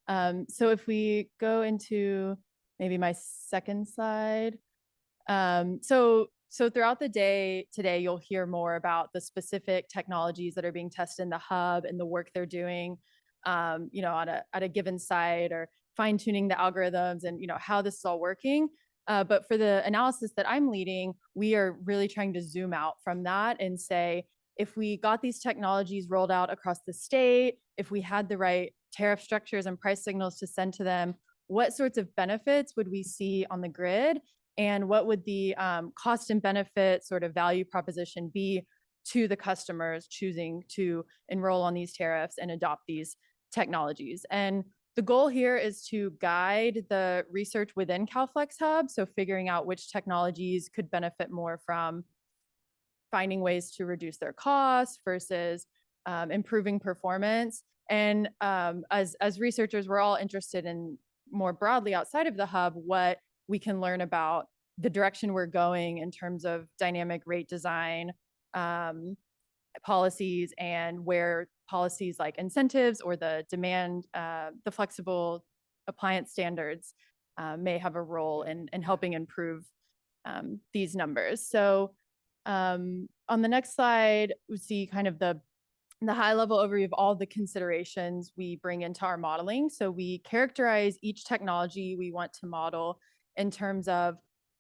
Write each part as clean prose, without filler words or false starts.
well. So if we go into maybe my second slide. So throughout the day today, you'll hear more about the specific technologies that are being tested in the hub and the work they're doing, at a given site, or fine tuning the algorithms and, how this is all working. But for the analysis that I'm leading, we are really trying to zoom out from that and say, if we got these technologies rolled out across the state, if we had the right tariff structures and price signals to send to them, what sorts of benefits would we see on the grid? And what would the cost and benefit sort of value proposition be to the customers choosing to enroll on these tariffs and adopt these technologies? And the goal here is to guide the research within CalFlexHub, so figuring out which technologies could benefit more from finding ways to reduce their costs versus improving performance. And as researchers, we're all interested in more broadly outside of the hub what we can learn about the direction we're going in terms of dynamic rate design policies, and where policies like incentives or the demand, the flexible appliance standards may have a role in helping improve these numbers. So on the next slide, we see kind of the high level overview of all the considerations we bring into our modeling. So we characterize each technology we want to model in terms of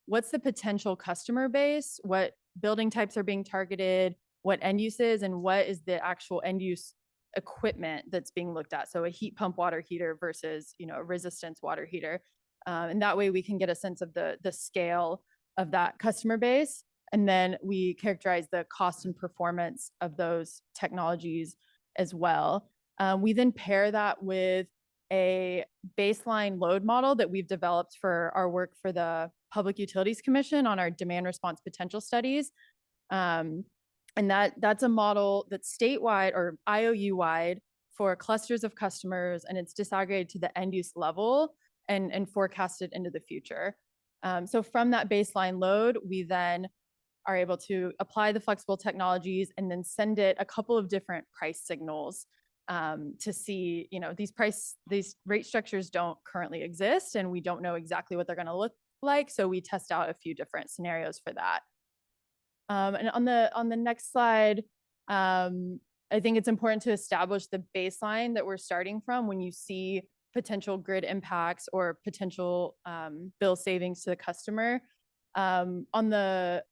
what's the potential customer base, what building types are being targeted, what end uses, and what is the actual end use equipment that's being looked at. So a heat pump water heater versus, a resistance water heater. And that way we can get a sense of the scale of that customer base. And then we characterize the cost and performance of those technologies as well. We then pair that with a baseline load model that we've developed for our work for the Public Utilities Commission on our demand response potential studies. And that's a model that's statewide or IOU wide for clusters of customers, and it's disaggregated to the end use level and forecasted into the future. So from that baseline load, we then are able to apply the flexible technologies and then send it a couple of different price signals to see, these rate structures don't currently exist and we don't know exactly what they're going to look like. So we test out a few different scenarios for that. And on the next slide, I think it's important to establish the baseline that we're starting from when you see potential grid impacts or potential bill savings to the customer. On the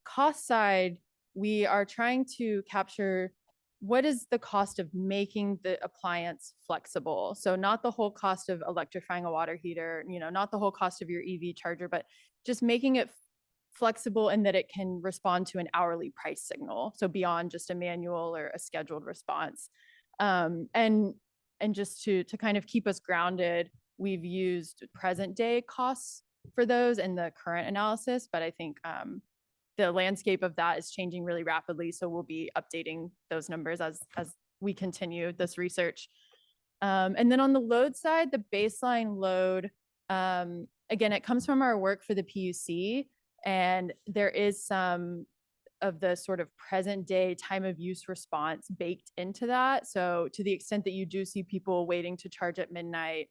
cost side, we are trying to capture what is the cost of making the appliance flexible. So not the whole cost of electrifying a water heater, not the whole cost of your EV charger, but just making it flexible in that it can respond to an hourly price signal. So beyond just a manual or a scheduled response. And just to kind of keep us grounded, we've used present day costs for those in the current analysis, but I think the landscape of that is changing really rapidly. So we'll be updating those numbers as we continue this research. And then on the load side, the baseline load, again, it comes from our work for the PUC, and there is some of the sort of present day time of use response baked into that. So to the extent that you do see people waiting to charge at midnight,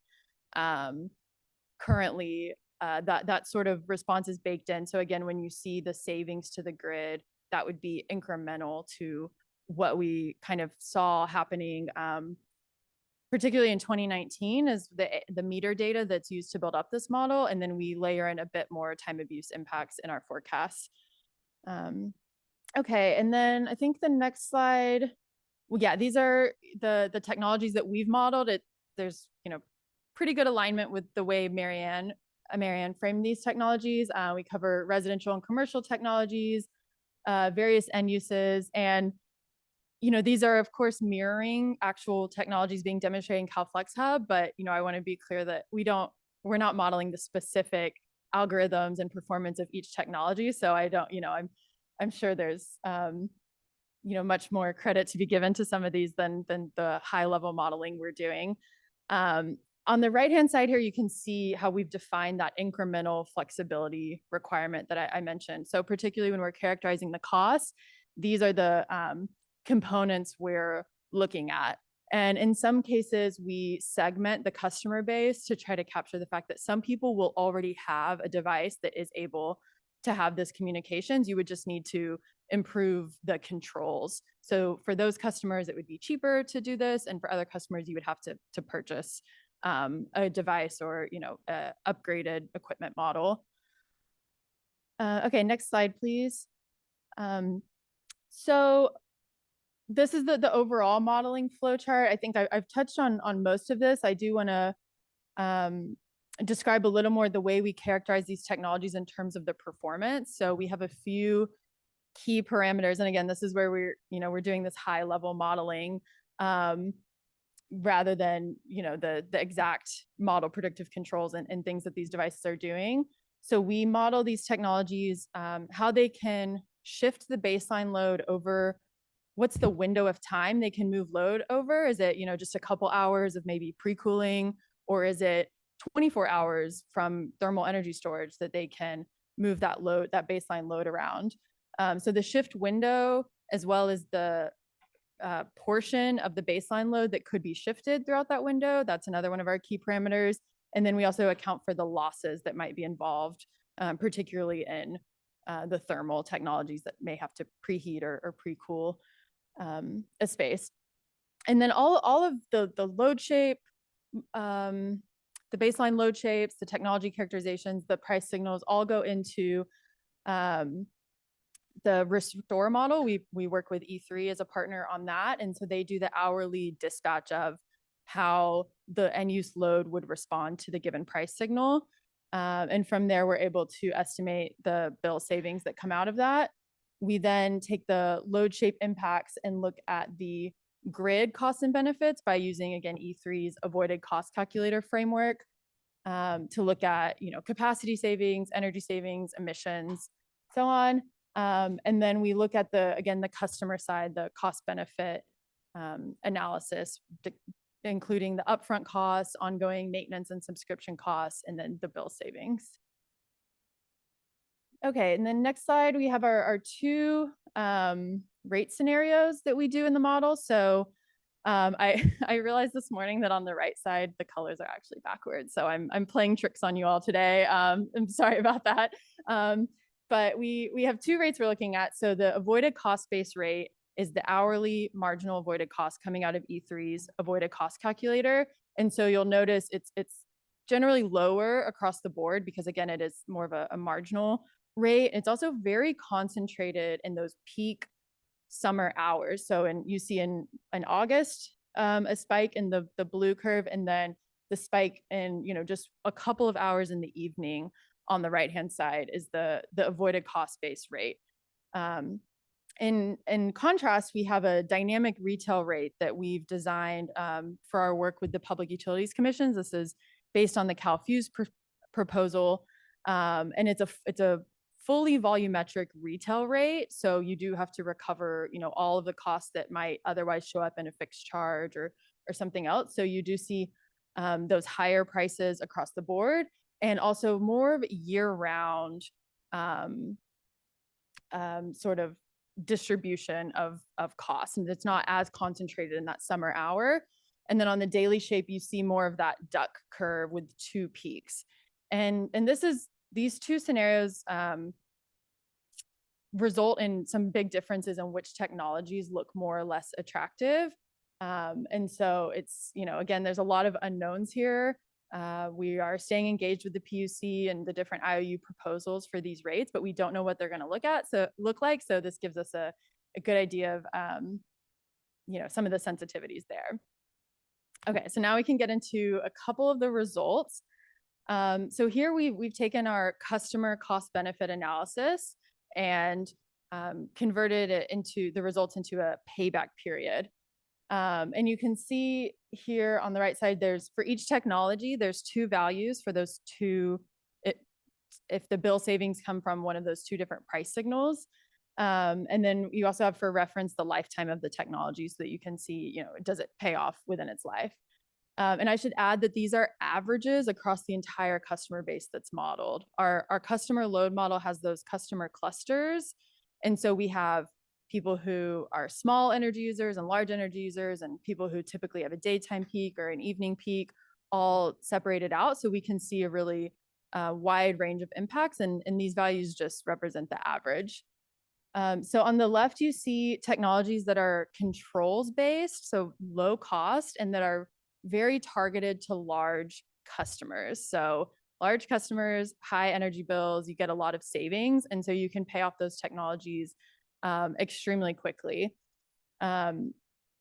currently, that sort of response is baked in. So again, when you see the savings to the grid, that would be incremental to what we kind of saw happening, particularly in 2019, is the meter data that's used to build up this model. And then we layer in a bit more time of use impacts in our forecasts. Okay, and then I think the next slide, well, yeah, these are the technologies that we've modeled. There's pretty good alignment with the way Marianne framed these technologies. We cover residential and commercial technologies, various end uses, and these are of course mirroring actual technologies being demonstrated in CalFlexHub, but I want to be clear that we're not modeling the specific algorithms and performance of each technology. So I don't, I'm sure there's much more credit to be given to some of these than the high level modeling we're doing. On the right-hand side here, you can see how we've defined that incremental flexibility requirement that I mentioned. So particularly when we're characterizing the cost, these are the components we're looking at. And in some cases, we segment the customer base to try to capture the fact that some people will already have a device that is able to have this communications. You would just need to improve the controls. So for those customers, it would be cheaper to do this. And for other customers, you would have to purchase a device or, a upgraded equipment model. Okay, next slide, please. So this is the overall modeling flowchart. I think I've touched on most of this. I do want to describe a little more the way we characterize these technologies in terms of the performance. So we have a few key parameters. And again, this is where we're doing this high level modeling rather than, the exact model predictive controls and things that these devices are doing. So we model these technologies, how they can shift the baseline load over what's the window of time they can move load over. Is it, just a couple hours of maybe pre-cooling, or is it 24 hours from thermal energy storage that they can move that baseline load around? So the shift window, as well as the portion of the baseline load that could be shifted throughout that window, that's another one of our key parameters. And then we also account for the losses that might be involved, particularly in the thermal technologies that may have to preheat or pre-cool a space. And then all of the load shape, the baseline load shapes, the technology characterizations, the price signals all go into the restore model. We work with E3 as a partner on that. And so they do the hourly dispatch of how the end use load would respond to the given price signal. And from there, we're able to estimate the bill savings that come out of that. We then take the load shape impacts and look at the grid costs and benefits by using, again, E3's avoided cost calculator framework to look at, capacity savings, energy savings, emissions, so on. And then we look at the customer side, the cost benefit analysis, including the upfront costs, ongoing maintenance and subscription costs, and then the bill savings. Okay, and then next slide, we have our two rate scenarios that we do in the model. So I realized this morning that on the right side, the colors are actually backwards. So I'm playing tricks on you all today. I'm sorry about that. But we have two rates we're looking at. So the avoided cost-based rate is the hourly marginal avoided cost coming out of E3's avoided cost calculator. And so you'll notice it's generally lower across the board because, again, it is more of a marginal rate. It's also very concentrated in those peak summer hours. So you see in August, a spike in the blue curve, and then the spike in, just a couple of hours in the evening on the right-hand side is the avoided cost-based rate. In contrast, we have a dynamic retail rate that we've designed for our work with the Public Utilities Commissions. This is based on the CalFuse proposal, and it's a fully volumetric retail rate. So you do have to recover, all of the costs that might otherwise show up in a fixed charge or something else. So you do see those higher prices across the board, and also more of year-round sort of distribution of costs, and it's not as concentrated in that summer hour. And then on the daily shape, you see more of that duck curve with two peaks. And these two scenarios result in some big differences in which technologies look more or less attractive. And so it's, again, there's a lot of unknowns here. We are staying engaged with the PUC and the different IOU proposals for these rates, but we don't know what they're going to look like. So this gives us a good idea of, some of the sensitivities there. Okay, so now we can get into a couple of the results. So here we've taken our customer cost benefit analysis and converted it into the results into a payback period. And you can see here on the right side, for each technology, there's two values for those two, if the bill savings come from one of those two different price signals. And then you also have for reference the lifetime of the technology so that you can see, does it pay off within its life? And I should add that these are averages across the entire customer base that's modeled. Our customer load model has those customer clusters. And so we have people who are small energy users and large energy users, and people who typically have a daytime peak or an evening peak, all separated out. So we can see a really wide range of impacts, and these values just represent the average. So on the left, you see technologies that are controls based, so low cost, and that are very targeted to large customers. So large customers, high energy bills, you get a lot of savings. And so you can pay off those technologies extremely quickly. And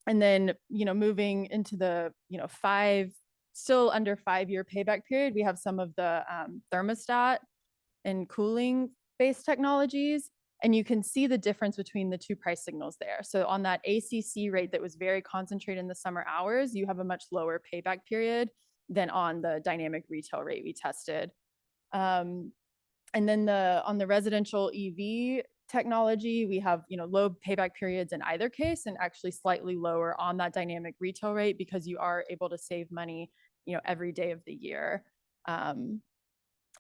then, moving into the, still under 5-year payback period, we have some of the thermostat and cooling based technologies. And you can see the difference between the two price signals there. So on that ACC rate that was very concentrated in the summer hours, you have a much lower payback period than on the dynamic retail rate we tested. And then on the residential EV technology, we have low payback periods in either case, and actually slightly lower on that dynamic retail rate because you are able to save money every day of the year on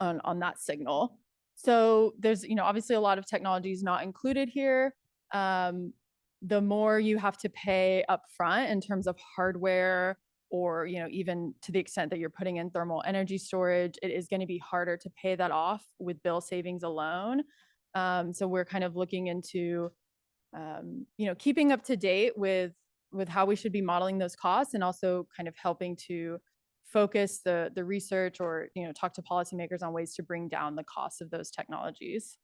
that signal. So there's obviously a lot of technologies not included here. The more you have to pay upfront in terms of hardware, or even to the extent that you're putting in thermal energy storage, it is going to be harder to pay that off with bill savings alone. So we're kind of looking into keeping up to date with how we should be modeling those costs, and also kind of helping to focus the research, or talk to policymakers on ways to bring down the cost of those technologies.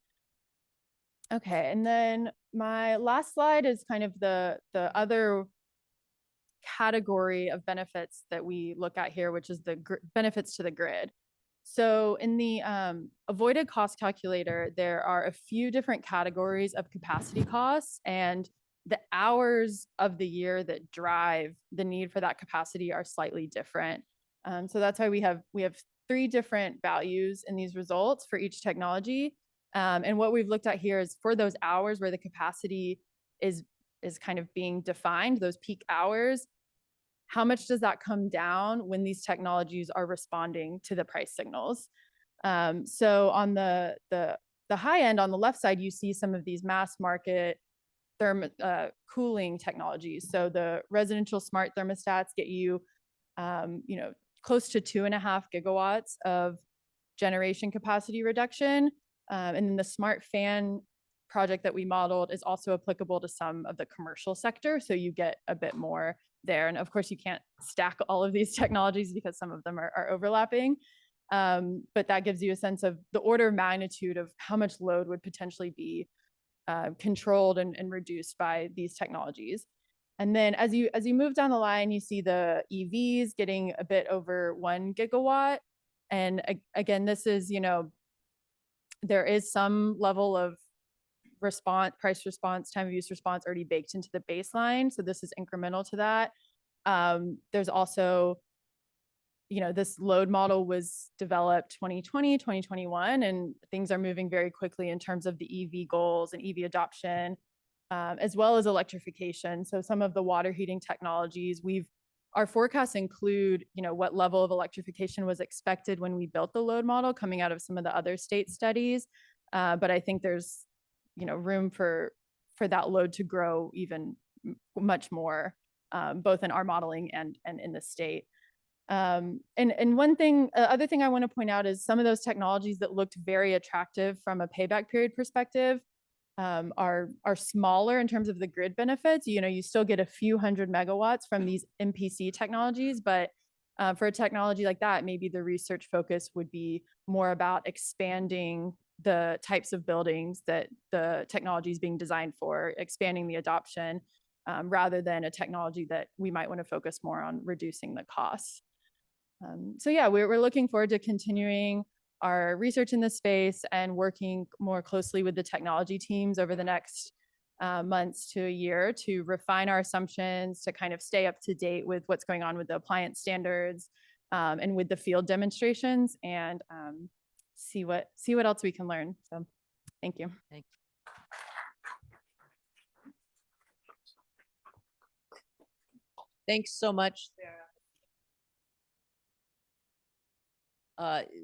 Okay, and then my last slide is kind of the other category of benefits that we look at here, which is the benefits to the grid. So in the avoided cost calculator, there are a few different categories of capacity costs, and the hours of the year that drive the need for that capacity are slightly different. So that's why we have 3 different values in these results for each technology. And what we've looked at here is for those hours where the capacity is kind of being defined, those peak hours, how much does that come down when these technologies are responding to the price signals? So on the high end, on the left side, you see some of these mass market cooling technologies. So the residential smart thermostats get you, close to 2.5 gigawatts of generation capacity reduction. And then the smart fan project that we modeled is also applicable to some of the commercial sector. So you get a bit more there. And of course, you can't stack all of these technologies because some of them are overlapping. But that gives you a sense of the order of magnitude of how much load would potentially be controlled and reduced by these technologies. And then as you move down the line, you see the EVs getting a bit over 1 gigawatt. And again, this is, there is some level of price response, time of use response already baked into the baseline. So this is incremental to that. There's also, this load model was developed 2020, 2021, and things are moving very quickly in terms of the EV goals and EV adoption, as well as electrification. So some of the water heating technologies, our forecasts include, what level of electrification was expected when we built the load model coming out of some of the other state studies. But I think there's, room for that load to grow even much more, both in our modeling and in the state. And other thing I want to point out is some of those technologies that looked very attractive from a payback period perspective are smaller in terms of the grid benefits. You still get a few hundred megawatts from these MPC technologies, but for a technology like that, maybe the research focus would be more about expanding the types of buildings that the technology is being designed for, expanding the adoption, rather than a technology that we might want to focus more on reducing the costs. So yeah, we're looking forward to continuing our research in this space and working more closely with the technology teams over the next months to a year to refine our assumptions, to kind of stay up to date with what's going on with the appliance standards and with the field demonstrations, and see what else we can learn. So thank you. Thank you. Thanks so much, Sarah.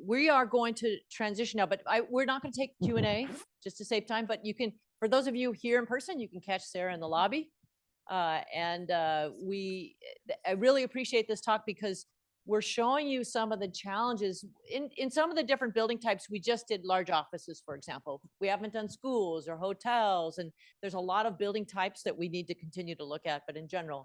We are going to transition now, but we're not going to take Q&A just to save time, but you can For those of you here in person, you can catch Sarah in the lobby. I really appreciate this talk because we're showing you some of the challenges in some of the different building types. We just did large offices, for example. We haven't done schools or hotels, and there's a lot of building types that we need to continue to look at. But in general,